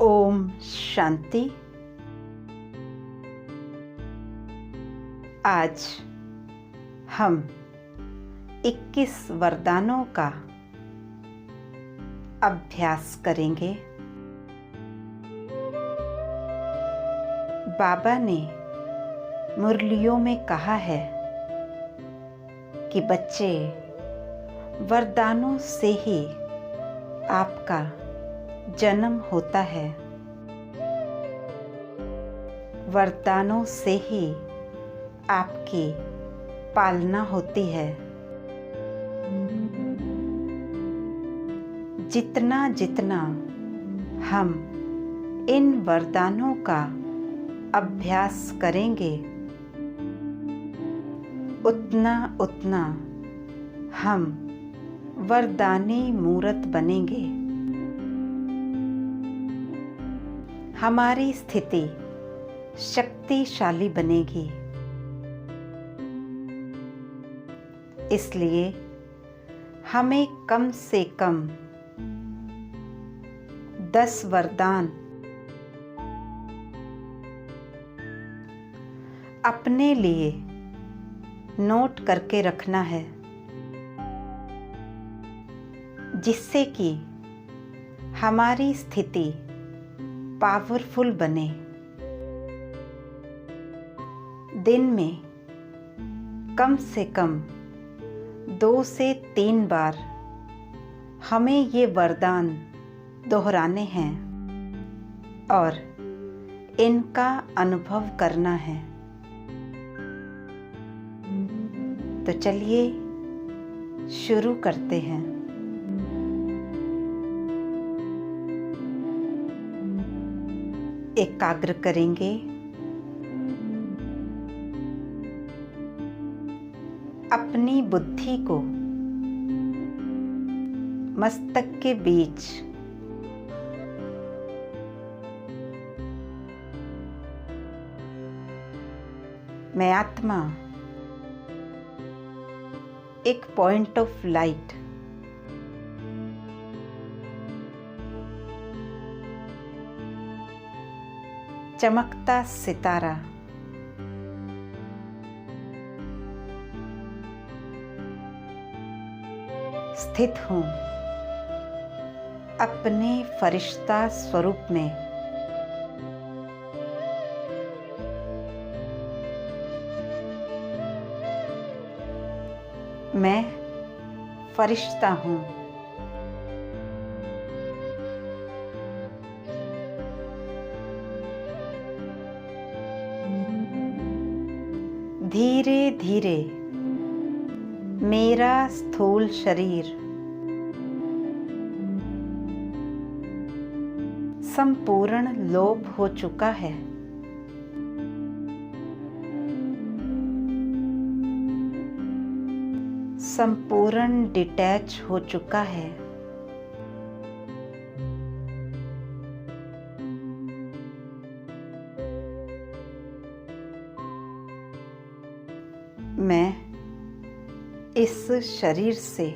ओम शांति। आज हम 21 वरदानों का अभ्यास करेंगे। बाबा ने मुरलियों में कहा है कि बच्चे, वरदानों से ही आपका जन्म होता है, वरदानों से ही आपकी पालना होती है। जितना जितना हम इन वरदानों का अभ्यास करेंगे, उतना उतना हम वरदानी मूर्त बनेंगे। हमारी स्थिति शक्तिशाली बनेगी। इसलिए हमें कम से कम 10 वरदान अपने लिए नोट करके रखना है, जिससे कि हमारी स्थिति पावरफुल बने। दिन में कम से कम 2 से 3 बार हमें ये वरदान दोहराने हैं और इनका अनुभव करना है। तो चलिए शुरू करते हैं। एकाग्र करेंगे। अपनी बुद्धि को मस्तक के बीच मैं आत्मा एक पॉइंट ऑफ लाइट चमकता सितारा स्थित हूँ अपने फरिश्ता स्वरूप में। मैं फरिश्ता हूँ। धीरे धीरे मेरा स्थूल शरीर संपूर्ण लोप हो चुका है। संपूर्ण डिटैच हो चुका है। मैं इस शरीर से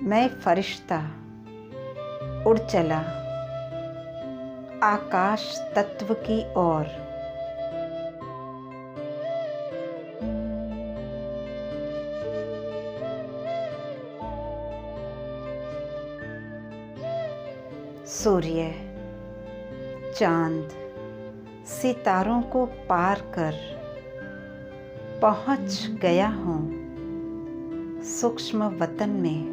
मैं फरिश्ता उड़ चला आकाश तत्व की ओर। सूर्य, चांद, सितारों को पार कर पहुंच गया हूँ सूक्ष्म वतन में।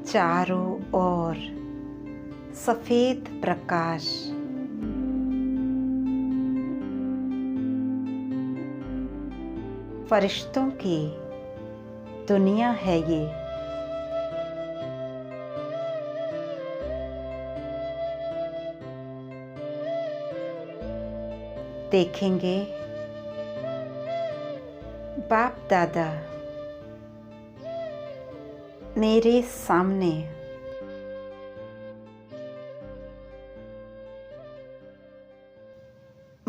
चारों ओर सफेद प्रकाश फरिश्तों की दुनिया है ये। देखेंगे बाप दादा मेरे सामने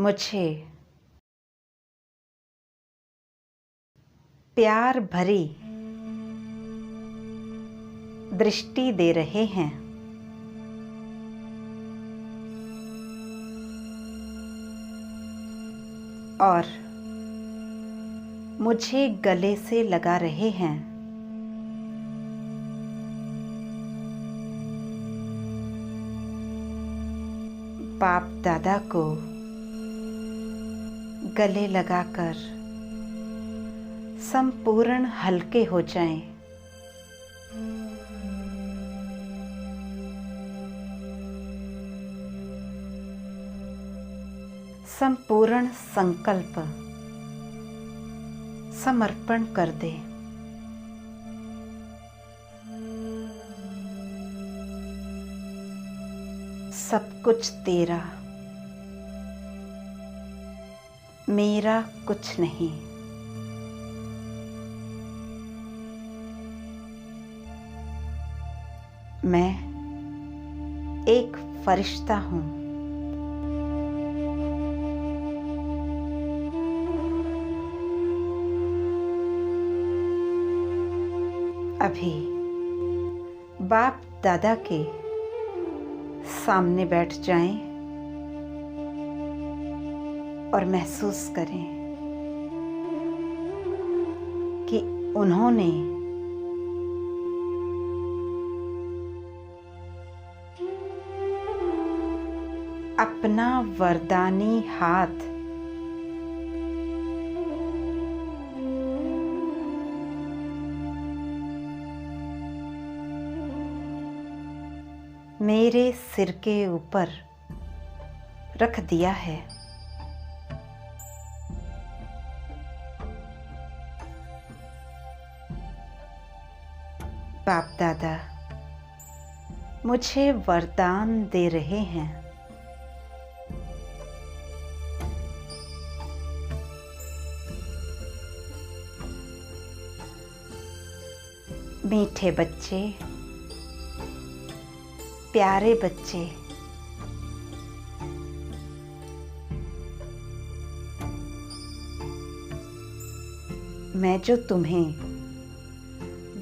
मुझे प्यार भरी दृष्टि दे रहे हैं। और मुझे गले से लगा रहे हैं। बाप दादा को गले लगाकर संपूर्ण हल्के हो जाएं। संपूर्ण संकल्प समर्पण कर दे। सब कुछ तेरा, मेरा कुछ नहीं। मैं एक फरिश्ता हूँ। अभी बाप दादा के सामने बैठ जाएं और महसूस करें कि उन्होंने अपना वरदानी हाथ मेरे सिर के ऊपर रख दिया है। बाप दादा मुझे वरदान दे रहे हैं। मीठे बच्चे, प्यारे बच्चे, मैं जो तुम्हें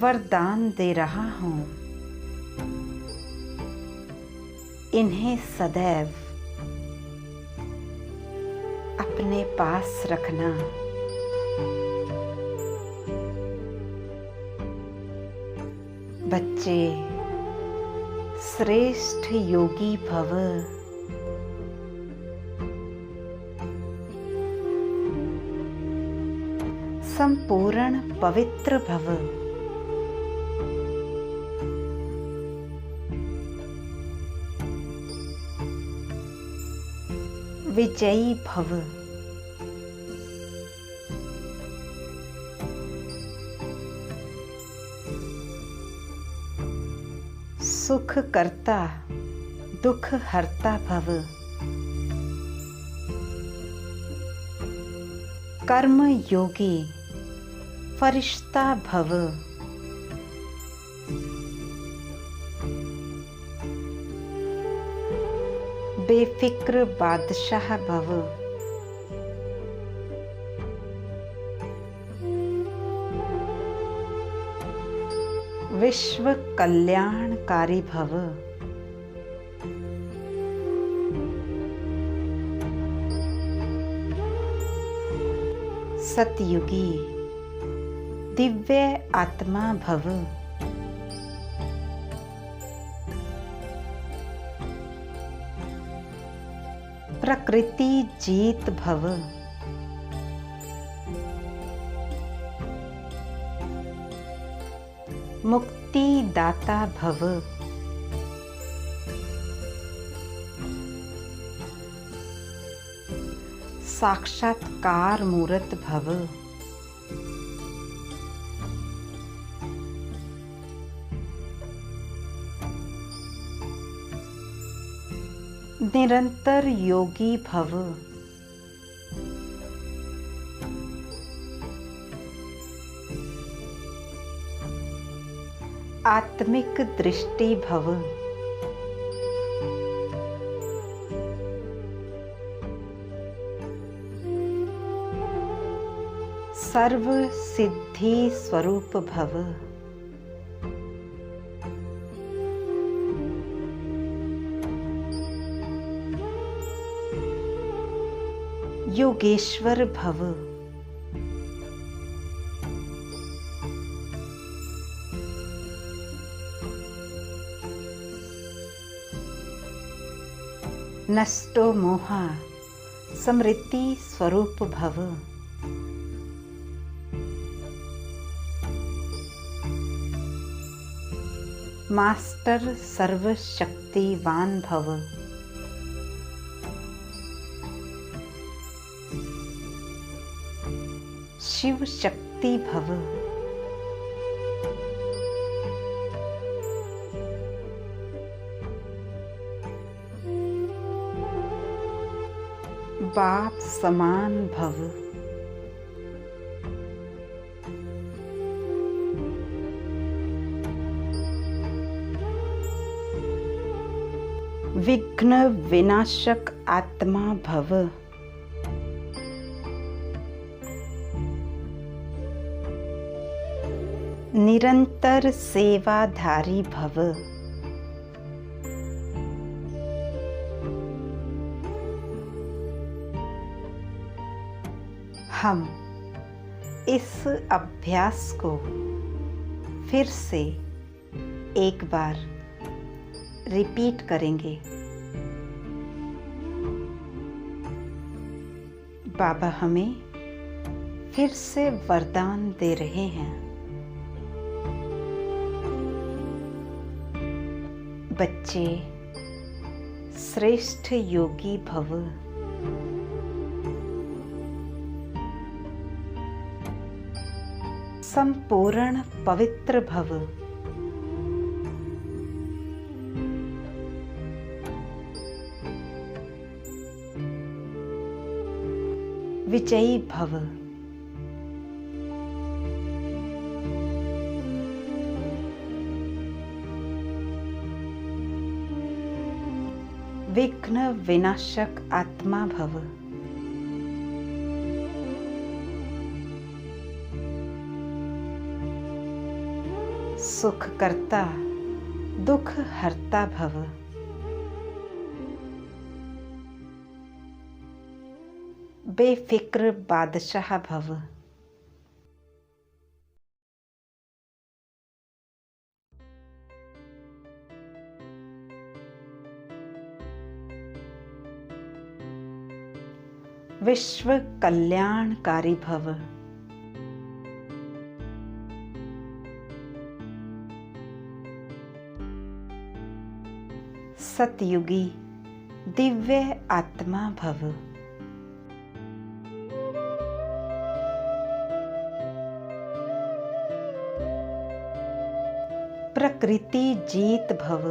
वरदान दे रहा हूँ, इन्हें सदैव अपने पास रखना। बच्चे श्रेष्ठ योगी भव। संपूर्ण पवित्र भव। विजयी भव। सुख करता दुख हरता भव। कर्म योगी फरिश्ता भव। बेफिक्र बादशाह भव। विश्व कल्याणकारी भव। सतयुगी दिव्य आत्मा भव। प्रकृति जीत भव। मुक्ति दाता भव। साक्षात्कार मूर्त भव। निरंतर योगी भव। आत्मिक दृष्टि भव। सर्व सिद्धि स्वरूप भव। योगेश्वर भव। नष्टो मोहा स्मृति स्वरूप भव। मास्टर सर्वशक्तिवान भव। शिव शक्ति भव। बाप समान भव। विघ्न विनाशक आत्मा भव। निरंतर सेवाधारी भव। हम इस अभ्यास को फिर से एक बार रिपीट करेंगे। बाबा हमें फिर से वरदान दे रहे हैं। बच्चे श्रेष्ठ योगी भव। संपूर्ण पवित्र भव। विजयी भव। विघ्न विनाशक आत्मा भव। सुख करता दुख हरता भव। बेफिक्र बादशाह भव। विश्व कल्याणकारी भव। सतयुगी दिव्य आत्मा भव। प्रकृति जीत भव।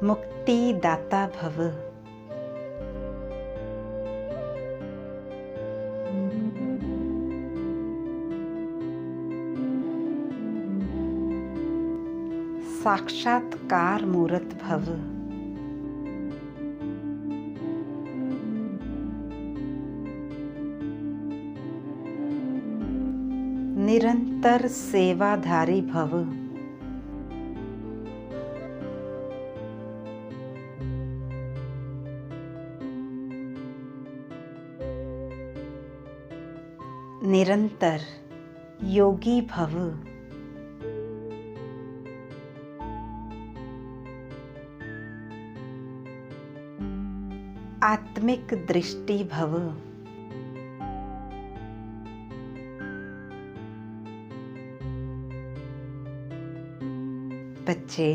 मुक्ति दाता भव। साक्षात्कार मूर्त भव। निरंतर सेवाधारी भव। निरंतर योगी भव। आत्मिक दृष्टि भव। बच्चे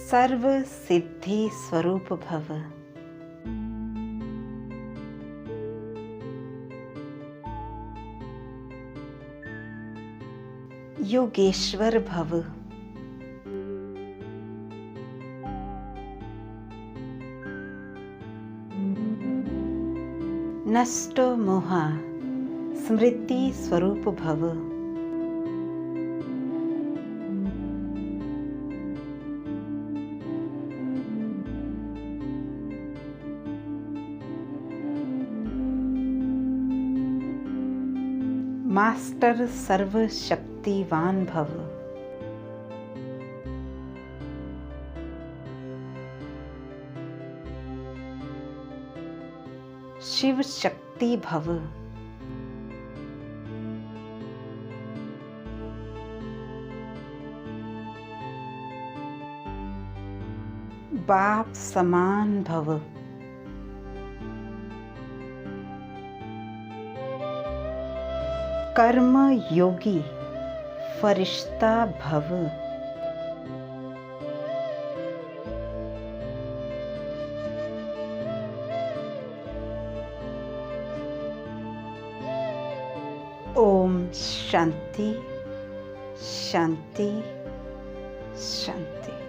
सर्व सिद्धि स्वरूप भव। योगेश्वर भव। नष्टो मोहा स्मृति स्वरूप भव। मास्टर सर्वशक्तिवान भव। शिव शक्ति भव। बाप समान भव। कर्म योगी फरिश्ता भव। ओम शांति शांति शांति।